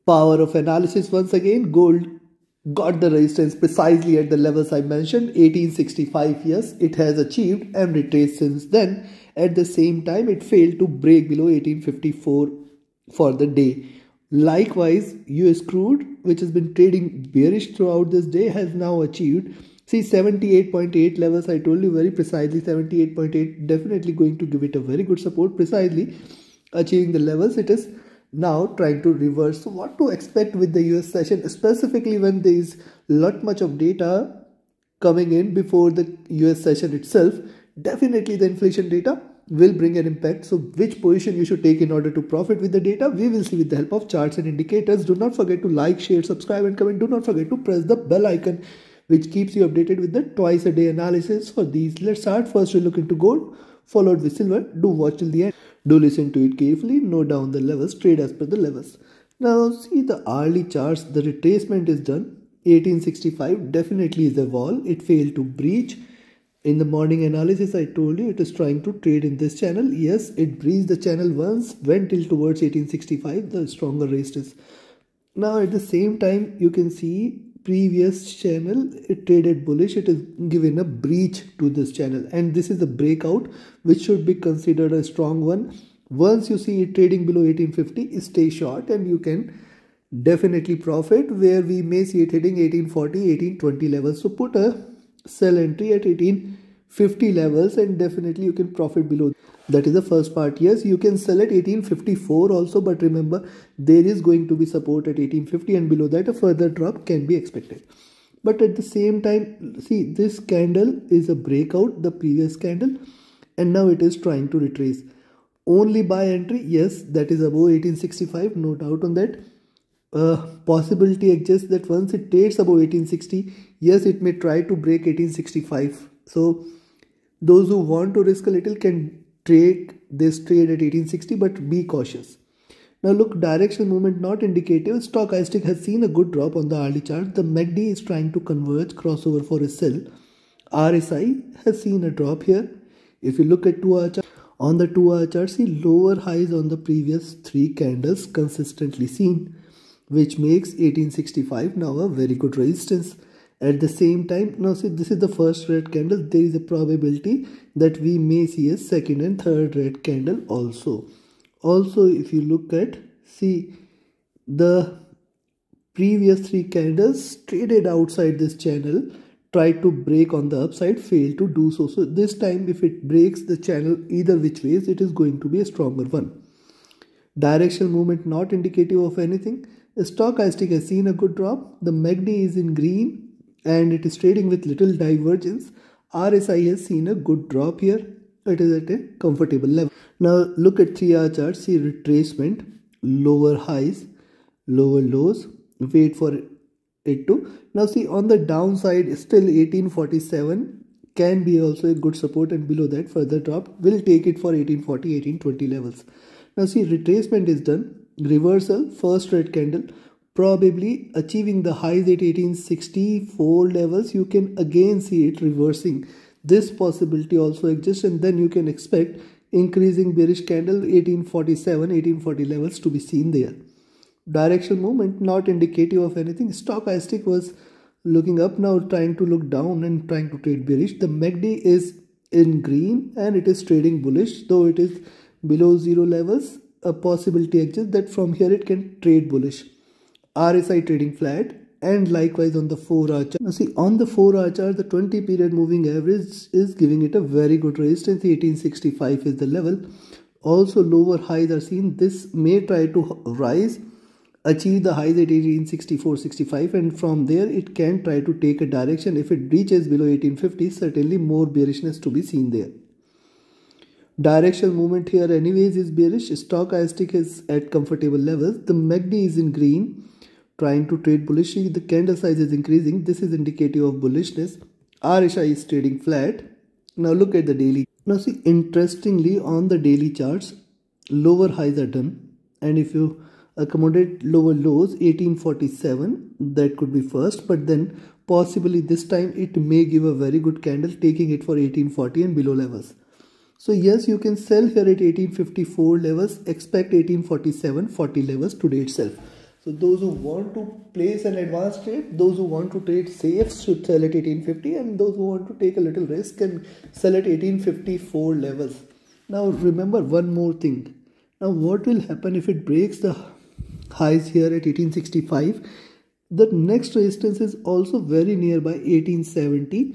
Power of analysis once again. Gold got the resistance precisely at the levels I mentioned, 1865. Yes, it has achieved and retraced since then. At the same time, it failed to break below 1854 for the day. Likewise, US crude, which has been trading bearish throughout this day, has now achieved, see, 78.8 levels. I told you very precisely 78.8, definitely going to give it a very good support, precisely achieving the levels. It is now trying to reverse. So what to expect with the US session, specifically when there is lot much of data coming in before the US session itself? Definitely the inflation data will bring an impact. So which position you should take in order to profit with the data, we will see with the help of charts and indicators. Do not forget to like, share, subscribe and comment. Do not forget to press the bell icon, which keeps you updated with the twice a day analysis for these. Let's start. First we look into gold, followed with silver. Do watch till the end. Do listen to it carefully. Note down the levels. Trade as per the levels. Now see the hourly charts. The retracement is done. 1865 definitely is a wall. It failed to breach. In the morning analysis, I told you it is trying to trade in this channel. Yes, it breached the channel once, went till towards 1865, the stronger resistance. Now at the same time, you can see previous channel, it traded bullish. It is given a breach to this channel, and this is a breakout which should be considered a strong one. Once you see it trading below 1850, stay short and you can definitely profit, where we may see it hitting 1840, 1820 levels. So put a sell entry at 1850 levels and definitely you can profit below. That is the first part. Yes, you can sell at 1854 also, but remember there is going to be support at 1850 and below that a further drop can be expected. But at the same time, see, this candle is a breakout, the previous candle, and now it is trying to retrace. Only buy entry, yes, that is above 1865, no doubt on that. Possibility exists that once it trades above 1860, yes, it may try to break 1865. So those who want to risk a little can trade this trade at 1860, but be cautious. Now look, directional movement not indicative. Stochastic has seen a good drop on the hourly chart. The MACD is trying to converge, crossover for a sell. RSI has seen a drop here. If you look at 2-hour chart, on the 2-hour chart, see lower highs on the previous 3 candles consistently seen, which makes 1865 now a very good resistance. At the same time, now see, this is the first red candle. There is a probability that we may see a second and third red candle also. Also, if you look at, see, the previous 3 candles traded outside this channel, tried to break on the upside, failed to do so. So this time, if it breaks the channel either which ways, it is going to be a stronger one. Directional movement not indicative of anything. The stochastic has seen a good drop. The MACD is in green and it is trading with little divergence. RSI has seen a good drop here. It is at a comfortable level. Now look at 3-hour chart. See retracement, lower highs, lower lows. Wait for it to. Now see on the downside, still 1847 can be also a good support, and below that further drop will take it for 1840, 1820 levels. Now see retracement is done. Reversal, first red candle, probably achieving the highs at 1864 levels. You can again see it reversing. This possibility also exists, and then you can expect increasing bearish candle 1847, 1840 levels to be seen there. Directional movement not indicative of anything. Stochastic was looking up, now trying to look down and trying to trade bearish. The MACD is in green and it is trading bullish, though it is below 0 levels. A possibility exists that from here it can trade bullish. RSI trading flat, and likewise on the 4-hour chart. Now see, on the 4-hour chart, the 20 period moving average is giving it a very good resistance. 1865 is the level. Also lower highs are seen. This may try to rise, achieve the highs at 1864-65, and from there it can try to take a direction. If it reaches below 1850, certainly more bearishness to be seen there. Directional movement here anyways is bearish. Stochastic is at comfortable levels. The MACD is in green, trying to trade bullishly. The candle size is increasing. This is indicative of bullishness. RSI is trading flat. Now look at the daily. Now see, interestingly on the daily charts, lower highs are done, and if you accommodate lower lows, 1847, that could be first, but then possibly this time it may give a very good candle, taking it for 1840 and below levels. So yes, you can sell here at 1854 levels, expect 1847, 40 levels today itself. So those who want to place an advanced trade, those who want to trade safe should sell at 1850, and those who want to take a little risk can sell at 1854 levels. Now remember one more thing. Now what will happen if it breaks the highs here at 1865? The next resistance is also very nearby, 1870,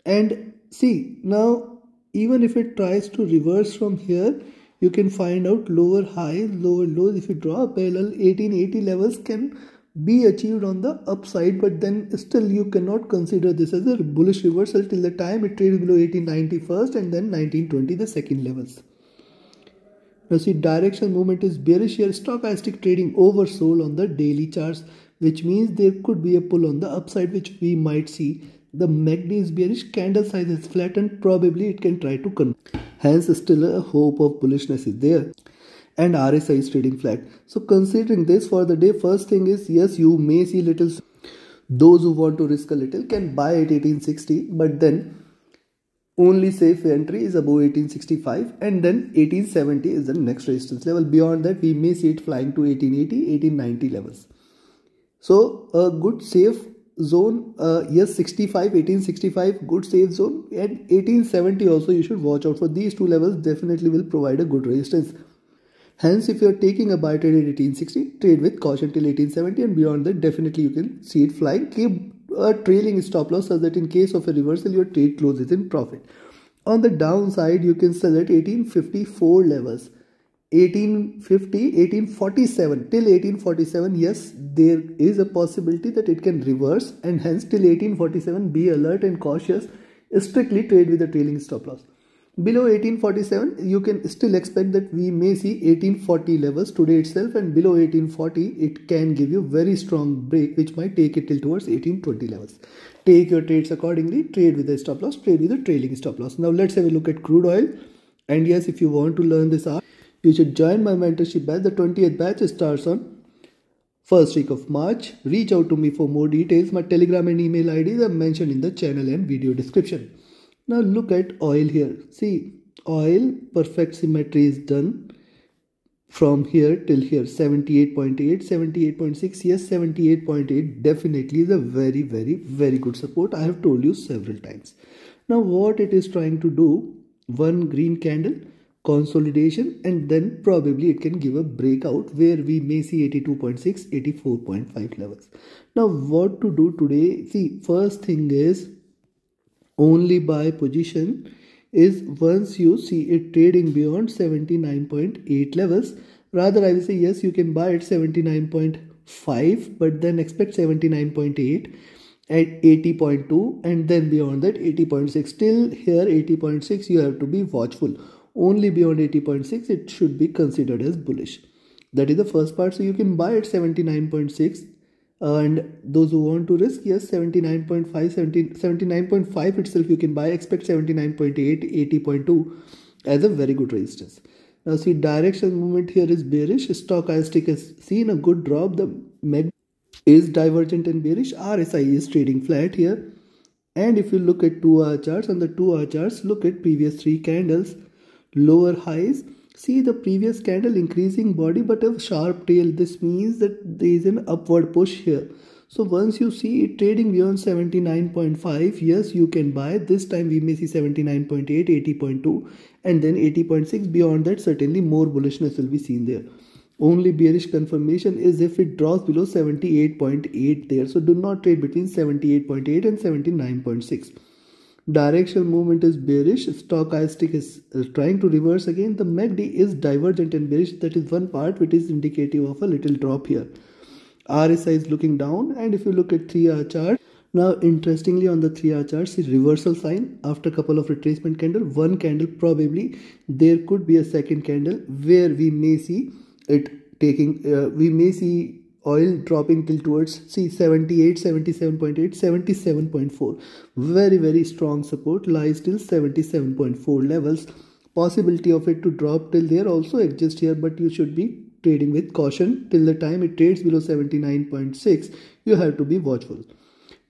and see now even if it tries to reverse from here, you can find out lower highs, lower lows. If you draw a parallel, 1880 levels can be achieved on the upside, but then still you cannot consider this as a bullish reversal till the time it trades below 1890 first and then 1920 the second levels. Now see, direction movement is bearish here, stochastic trading oversold on the daily charts, which means there could be a pull on the upside, which we might see. The MACD is bearish, candle size is flattened, probably it can try to convert. Hence still a hope of bullishness is there. And RSI is trading flat. So considering this for the day, first thing is, yes, you may see little. Those who want to risk a little can buy at 1860, but then only safe entry is above 1865, and then 1870 is the next resistance level. Beyond that, we may see it flying to 1880, 1890 levels. So a good safe zone, yes, 1865 good safe zone, and 1870 also you should watch out for. These two levels definitely will provide a good resistance. Hence, if you are taking a buy trade at 1860, trade with caution till 1870, and beyond that definitely you can see it flying. Keep a trailing stop loss so that in case of a reversal your trade closes in profit. On the downside, you can sell at 1854 levels. 1850, 1847 till 1847, yes, there is a possibility that it can reverse, and hence till 1847 be alert and cautious. Strictly trade with a trailing stop loss. Below 1847, you can still expect that we may see 1840 levels today itself, and below 1840 it can give you very strong break which might take it till towards 1820 levels. Take your trades accordingly, trade with a stop loss, trade with a trailing stop loss. Now let's have a look at crude oil. And yes, if you want to learn this art, you should join my mentorship batch. The 20th batch starts on first week of March. Reach out to me for more details. My Telegram and email IDs are mentioned in the channel and video description. Now look at oil here. See, oil perfect symmetry is done from here till here, 78.8, 78.6. Yes, 78.8 definitely is a very, very, very good support. I have told you several times. Now what it is trying to do, one green candle, consolidation, and then probably it can give a breakout where we may see 82.6, 84.5 levels. Now what to do today? See, first thing is, only buy position is once you see it trading beyond 79.8 levels. Rather, I will say yes, you can buy at 79.5, but then expect 79.8 at 80.2, and then beyond that 80.6. Till here 80.6 you have to be watchful. Only beyond 80.6 it should be considered as bullish. That is the first part. So you can buy at 79.6, and those who want to risk, yes, 79.5, 79.5 itself you can buy. Expect 79.8, 80.2 as a very good resistance. Now see, direction movement here is bearish. Stochastic has seen a good drop. The MACD is divergent and bearish. RSI is trading flat here. And if you look at 2-hour charts, on the 2-hour charts, look at previous 3 candles, lower highs. See the previous candle increasing body but a sharp tail. This means that there is an upward push here. So once you see it trading beyond 79.5, yes, you can buy. This time we may see 79.8, 80.2, and then 80.6. Beyond that, certainly more bullishness will be seen there. Only bearish confirmation is if it drops below 78.8 there. So do not trade between 78.8 and 79.6. Directional movement is bearish. Stochastic is trying to reverse again. The MACD is divergent and bearish. That is one part which is indicative of a little drop here. RSI is looking down, and if you look at 3-hour chart, now interestingly on the 3-hour chart, see reversal sign after a couple of retracement candle, one candle, probably there could be a second candle where we may see it taking, we may see oil dropping till towards, see, 78, 77.8, 77.4. Very, very strong support lies till 77.4 levels. Possibility of it to drop till there also exists here, but you should be trading with caution. Till the time it trades below 79.6, you have to be watchful.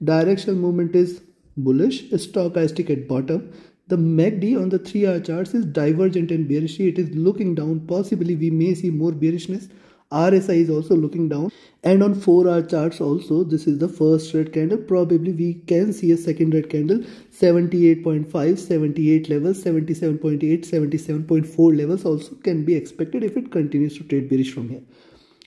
Directional movement is bullish. Stochastic at bottom. The MACD on the 3-hour charts is divergent and bearish. It is looking down. Possibly we may see more bearishness. RSI is also looking down, and on 4-hour charts also, this is the first red candle. Probably we can see a second red candle. 78.5, 78 levels, 77.8, 77.4 levels also can be expected if it continues to trade bearish from here.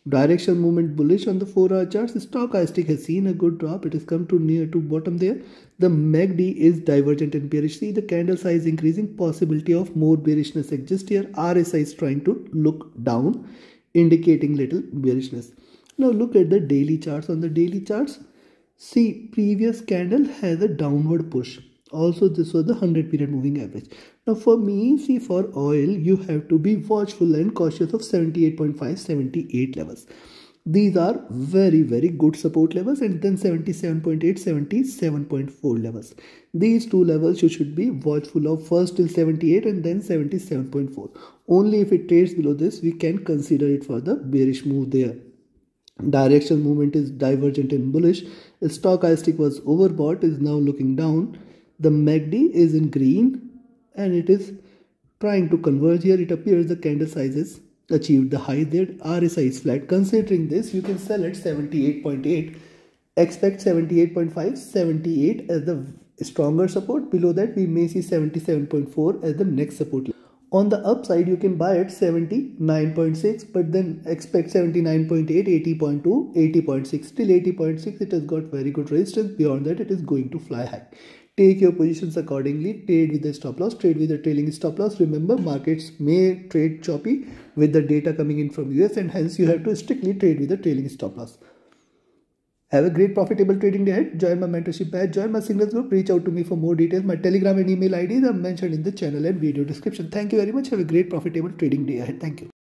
Direction movement bullish on the 4-hour charts. Stochastic has seen a good drop. It has come to near to bottom there. The MACD is divergent and bearish. See the candle size increasing. Possibility of more bearishness exists here. RSI is trying to look down, indicating little bearishness. Now look at the daily charts. On the daily charts, see previous candle has a downward push. Also, this was the 100 period moving average. Now for me, see for oil, you have to be watchful and cautious of 78.5, 78 levels. These are very, very good support levels, and then 77.8, 77.4 levels. These two levels you should be watchful of, first till 78 and then 77.4. Only if it trades below this, we can consider it for the bearish move there. Direction movement is divergent and bullish. Stochastic was overbought, is now looking down. The MACD is in green and it is trying to converge here. It appears the candle sizes achieved the high there. RSI is flat. Considering this, you can sell at 78.8. Expect 78.5, 78 as the stronger support. Below that, we may see 77.4 as the next support. On the upside, you can buy at 79.6, but then expect 79.8, 80.2, 80.6. Till 80.6, it has got very good resistance. Beyond that, it is going to fly high. Take your positions accordingly. Trade with the stop loss. Trade with the trailing stop loss. Remember, markets may trade choppy with the data coming in from US, and hence you have to strictly trade with the trailing stop loss. Have a great profitable trading day ahead. Join my mentorship batch. Join my signals group. Reach out to me for more details. My Telegram and email IDs are mentioned in the channel and video description. Thank you very much. Have a great profitable trading day ahead. Thank you.